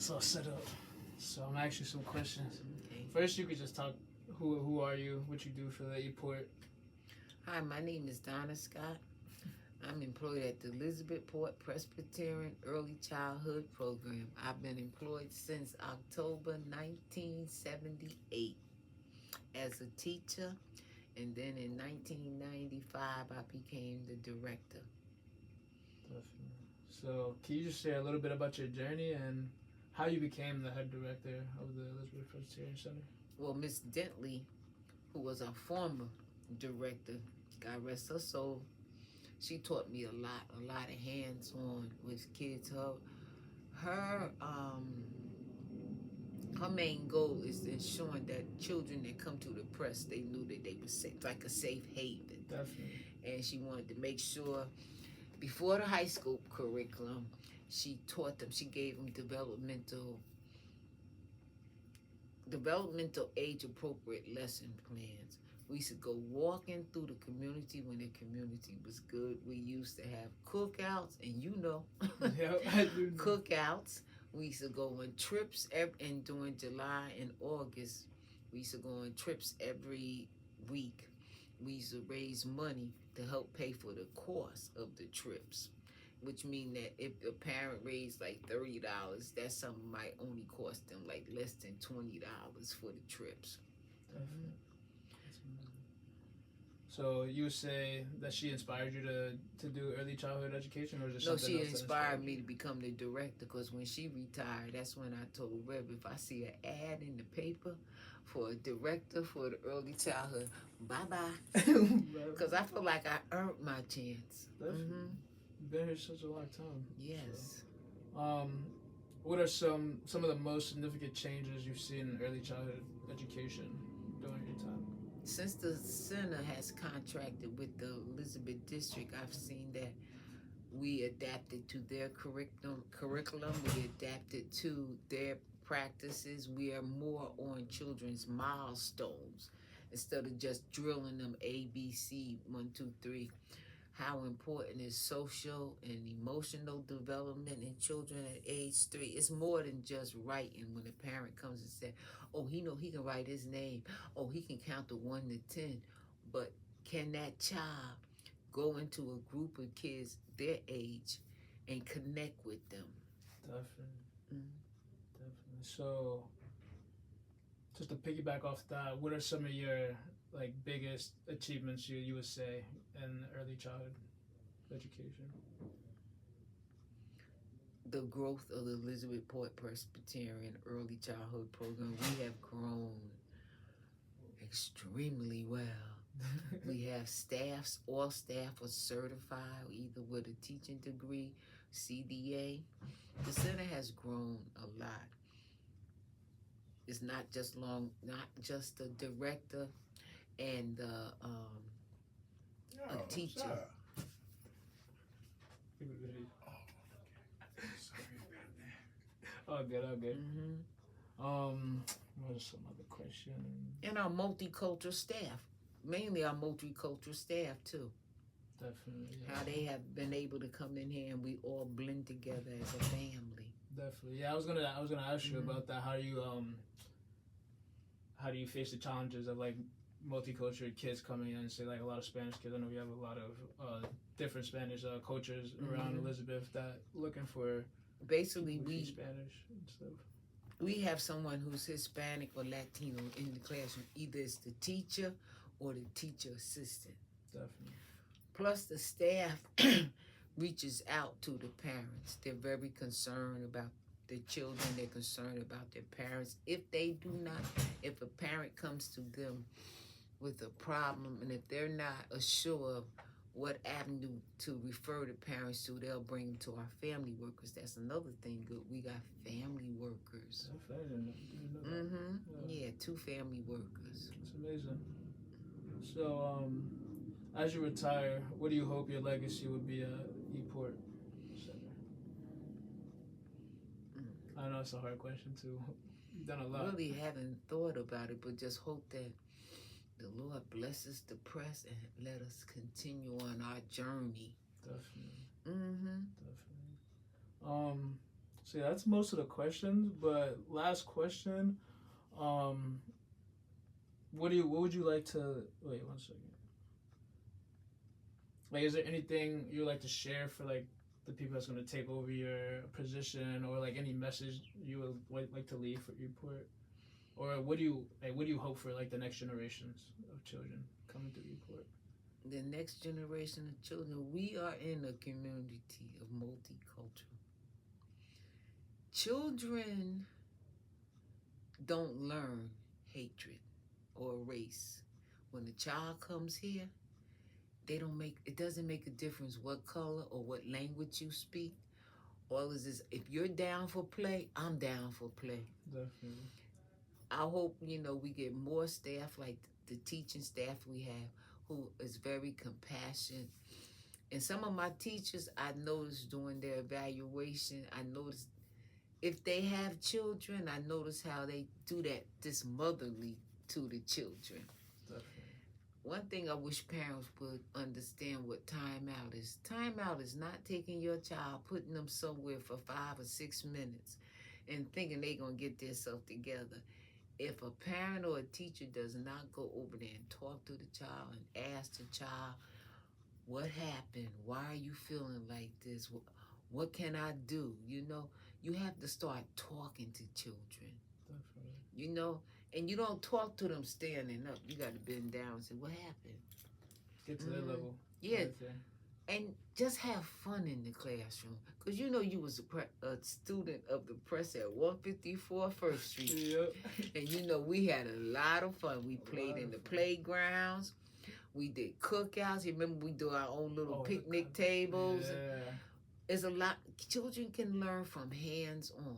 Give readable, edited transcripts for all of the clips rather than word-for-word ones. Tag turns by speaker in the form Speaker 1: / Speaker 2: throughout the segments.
Speaker 1: It's all set up. So I'm gonna ask you some questions.
Speaker 2: Okay.
Speaker 1: First, you could just talk. Who are you? What you do for the Elizabethport?
Speaker 2: Hi, my name is Donna Scott. I'm employed at the Elizabethport Presbyterian Early Childhood Program. I've been employed since October 1978 as a teacher, and then in 1995 I became the director.
Speaker 1: Definitely. So can you just share a little bit about your journey and how you became the head director of the Elizabeth Presbyterian Center?
Speaker 2: Well, Miss Dentley, who was our former director, God rest her soul, she taught me a lot of hands-on with kids. Her main goal is ensuring that children that come to the press, they knew that they were safe, like a safe haven.
Speaker 1: Definitely.
Speaker 2: And she wanted to make sure before the high school curriculum, she taught them, she gave them developmental age appropriate lesson plans. We used to go walking through the community when the community was good. We used to have cookouts, and
Speaker 1: Yeah, I do know.
Speaker 2: cookouts. We used to go on trips, and during July and August, we used to go on trips every week. We used to raise money to help pay for the cost of the trips, which mean that if a parent raised like $30, that something might only cost them like less than $20 for the trips.
Speaker 1: Definitely. That's amazing. So you would say that she inspired you to do early childhood education, or is it
Speaker 2: No,
Speaker 1: something
Speaker 2: she
Speaker 1: else that
Speaker 2: inspired me to become the director, because when she retired, that's when I told Reb, if I see an ad in the paper for a director for the early childhood, bye-bye. Because I feel like I earned my chance.
Speaker 1: Definitely. You've been here such a long time.
Speaker 2: Yes.
Speaker 1: So, what are some of the most significant changes you've seen in early childhood education during your time?
Speaker 2: Since the center has contracted with the Elizabeth District, I've seen that we adapted to their curriculum, we adapted to their practices. We are more on children's milestones instead of just drilling them ABC 1, 2, 3. How important is social and emotional development in children at age 3? It's more than just writing. When a parent comes and says, oh, he can write his name, oh, he can count to 1 to 10, but can that child go into a group of kids their age and connect with them?
Speaker 1: Definitely.
Speaker 2: Mm-hmm.
Speaker 1: Definitely. So, just to piggyback off that, what are some of your biggest achievements you would say in early childhood education?
Speaker 2: The growth of the Elizabethport Presbyterian Early Childhood Program, we have grown extremely well. We have staffs, all staff are certified either with a teaching degree, CDA. The center has grown a lot. It's not just the director and a teacher.
Speaker 1: Oh, good, oh, good.
Speaker 2: Mm-hmm.
Speaker 1: What are some other questions?
Speaker 2: And our multicultural staff, mainly our multicultural staff too.
Speaker 1: Definitely. Yeah.
Speaker 2: How they have been able to come in here and we all blend together as a family.
Speaker 1: Definitely. Yeah, I was gonna ask you about that. How do you face the challenges of multicultural kids coming in? Say a lot of Spanish kids. I know we have a lot of different Spanish cultures around Elizabeth that looking for
Speaker 2: basically we
Speaker 1: Spanish and stuff.
Speaker 2: We have someone who's Hispanic or Latino in the classroom. Either it's the teacher or the teacher assistant.
Speaker 1: Definitely.
Speaker 2: Plus the staff reaches out to the parents. They're very concerned about the children. They're concerned about their parents. If a parent comes to them with a problem, and if they're not assured of what avenue to refer the parents to, they'll bring them to our family workers. That's another thing good. We got family workers. Yeah, 2 family workers.
Speaker 1: That's amazing. So, as you retire, what do you hope your legacy would be at Elizabethport Center? I know it's a hard question too. You've done a lot.
Speaker 2: Really haven't thought about it, but just hope that the Lord blesses the press and let us continue on our journey.
Speaker 1: Definitely.
Speaker 2: Mm-hmm.
Speaker 1: Definitely. So yeah, that's most of the questions. But last question, um, what would you like to wait 1 second? Like, is there anything you would like to share for like the people that's gonna take over your position, or like any message you would like to leave for Newport, or what do you hope for like the next generations of children coming to Newport?
Speaker 2: The next generation of children, we are in a community of multicultural. Children don't learn hatred or race. When a child comes here, it doesn't make a difference what color or what language you speak. All is this, if you're down for play, I'm down for play.
Speaker 1: Definitely.
Speaker 2: I hope, we get more staff like the teaching staff we have who is very compassionate. And some of my teachers, I noticed during their evaluation, I noticed if they have children, I notice how they do that, this motherly to the children.
Speaker 1: Definitely.
Speaker 2: One thing I wish parents would understand what timeout is. Timeout is not taking your child, putting them somewhere for 5 or 6 minutes and thinking they're going to get themselves together. If a parent or a teacher does not go over there and talk to the child and ask the child, what happened? Why are you feeling like this? What can I do? You have to start talking to children.
Speaker 1: Definitely.
Speaker 2: And you don't talk to them standing up. You got to bend down and say, what happened?
Speaker 1: Get to their level.
Speaker 2: Yeah.
Speaker 1: Everything.
Speaker 2: And just have fun in the classroom. Because you was a student of the press at 154 First Street.
Speaker 1: Yep.
Speaker 2: And we had a lot of fun. We played in the playgrounds. We did cookouts. You remember we do our own little picnic tables.
Speaker 1: Yeah.
Speaker 2: There's a lot. Children can learn from hands-on.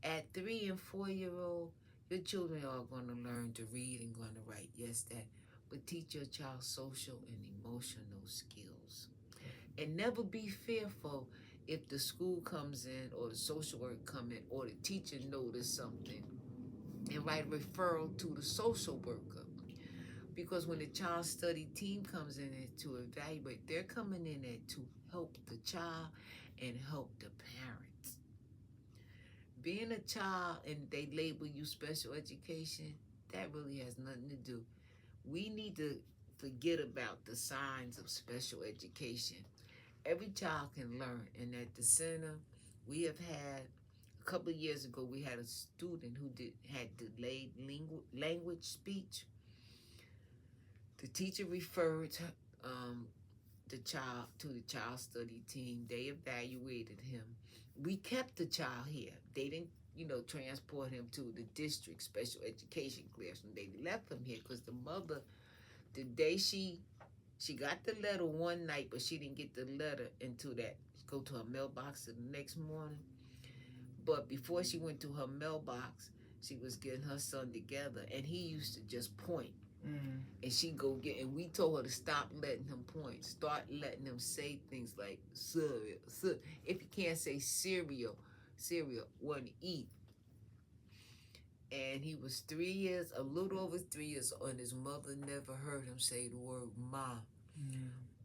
Speaker 2: At 3 and 4-year-old, your children are going to learn to read and going to write. Yes, that. But teach your child social and emotional skills. And never be fearful if the school comes in or the social work come in or the teacher notice something and write a referral to the social worker. Because when the child study team comes in to evaluate, they're coming in there to help the child and help the parents. Being a child and they label you special education, that really has nothing to do. We need to forget about the signs of special education. Every child can learn. And at the center, we have had, a couple of years ago, we had a student who had delayed language speech. The teacher referred the child to the child study team. They evaluated him. We kept the child here. They didn't, transport him to the district special education classroom. They left him here because the mother, the day she got the letter one night, but she didn't get the letter until go to her mailbox the next morning. But before she went to her mailbox, she was getting her son together, and he used to just point. And she go get, and we told her to stop letting him point, start letting him say things like cereal. If you can't say cereal, one eat. And he was 3 years, a little over 3 years, and his mother never heard him say the word mom.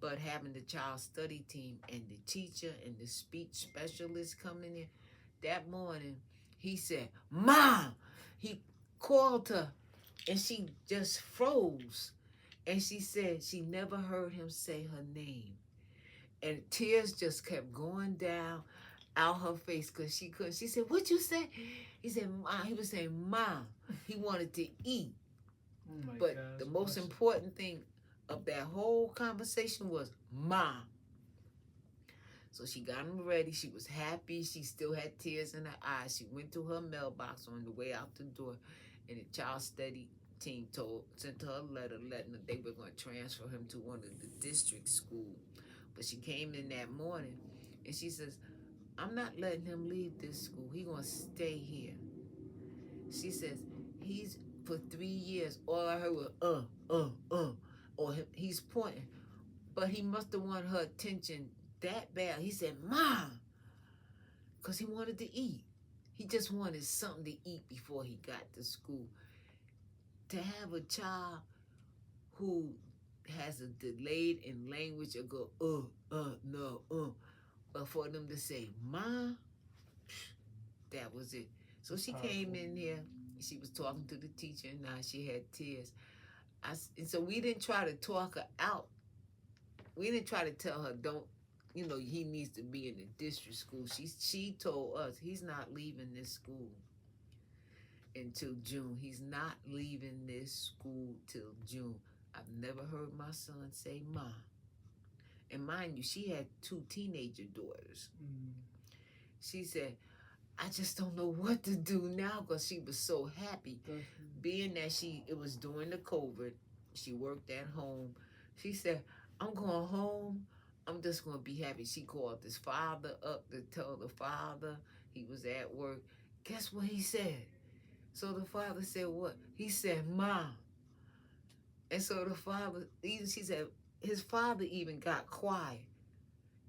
Speaker 2: But having the child study team and the teacher and the speech specialist coming in that morning, he said, "Mom!" He called her. And she just froze. And she said she never heard him say her name. And tears just kept going down out her face because she couldn't. She said, "What'd you say?" He said, "Mom." He was saying, "Mom." He wanted to eat. But the most important thing of that whole conversation was Mom. So she got him ready. She was happy. She still had tears in her eyes. She went to her mailbox on the way out the door. And the child study team sent her a letter letting her they were going to transfer him to one of the district schools. But she came in that morning and she says, "I'm not letting him leave this school. He's going to stay here." She says, "He's for 3 years. All I heard was, or he's pointing. But he must have wanted her attention that bad." He said, "Mom," because he wanted to eat. He just wanted something to eat before he got to school. To have a child who has a delayed in language or go, no, but for them to say, "Mom," That was it. So she
Speaker 1: Powerful.
Speaker 2: came in here. She was talking to the teacher, and now she had tears. And so we didn't try to talk her out. We didn't try to tell her, don't, he needs to be in the district school. She told us he's not leaving this school until June. He's not leaving this school till June. I've never heard my son say "Ma." And mind you, she had 2 teenager daughters. She said, I just don't know what to do now, because she was so happy. Being that it was during the COVID, she worked at home. She said, I'm going home. I'm just going to be happy. She called his father up to tell the father he was at work. Guess what he said? So the father said, what? He said, Mom. And so the father, she said, his father even got quiet.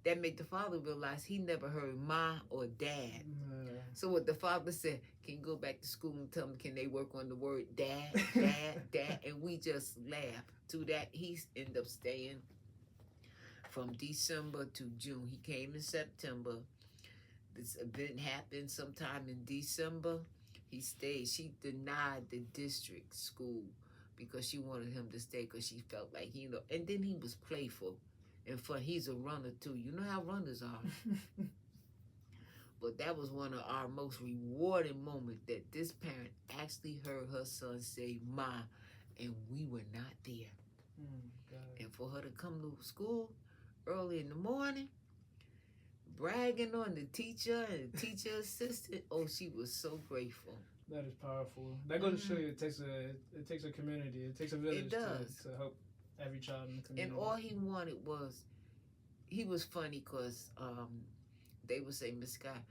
Speaker 2: That made the father realize he never heard Ma or Dad. So what the father said, can you go back to school and tell them, can they work on the word Dad, Dad, Dad? And we just laughed. To that, he ended up staying from December to June. He came in September. This event happened sometime in December. He stayed. She denied the district school because she wanted him to stay, because she felt like, and then he was playful and fun. He's a runner too. You know how runners are. But that was one of our most rewarding moments, that this parent actually heard her son say "Ma," and we were not there. And for her to come to school early in the morning, bragging on the teacher and the teacher assistant, oh, she was so grateful.
Speaker 1: That is powerful. That goes to show you it takes a community. It takes a village to help every child in the community.
Speaker 2: And all he wanted was, he was funny because they would say, Miss Scott,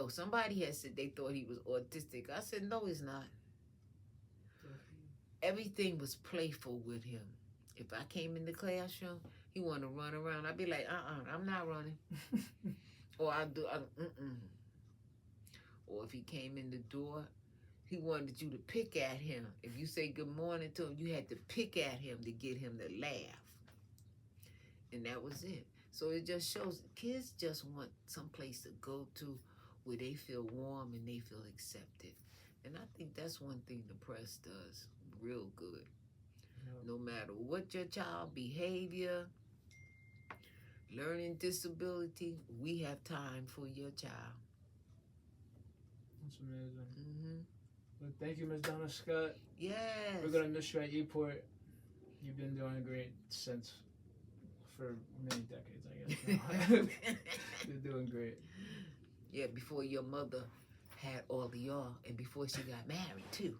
Speaker 2: somebody had said they thought he was autistic. I said, no, he's not. Everything was playful with him. If I came in the classroom, he wanted to run around. I'd be like, I'm not running. Or Or if he came in the door, he wanted you to pick at him. If you say good morning to him, you had to pick at him to get him to laugh. And that was it. So it just shows kids just want some place to go to where they feel warm and they feel accepted. And I think that's one thing the press does real good. No matter what your child behavior, learning disability, we have time for your child.
Speaker 1: That's amazing. Well, thank you, Ms. Donna Scott.
Speaker 2: Yes.
Speaker 1: We're going to miss you at Elizabethport. You've been doing great for many decades, I guess. You're doing great.
Speaker 2: Yeah, before your mother had all of y'all, and before she got married, too.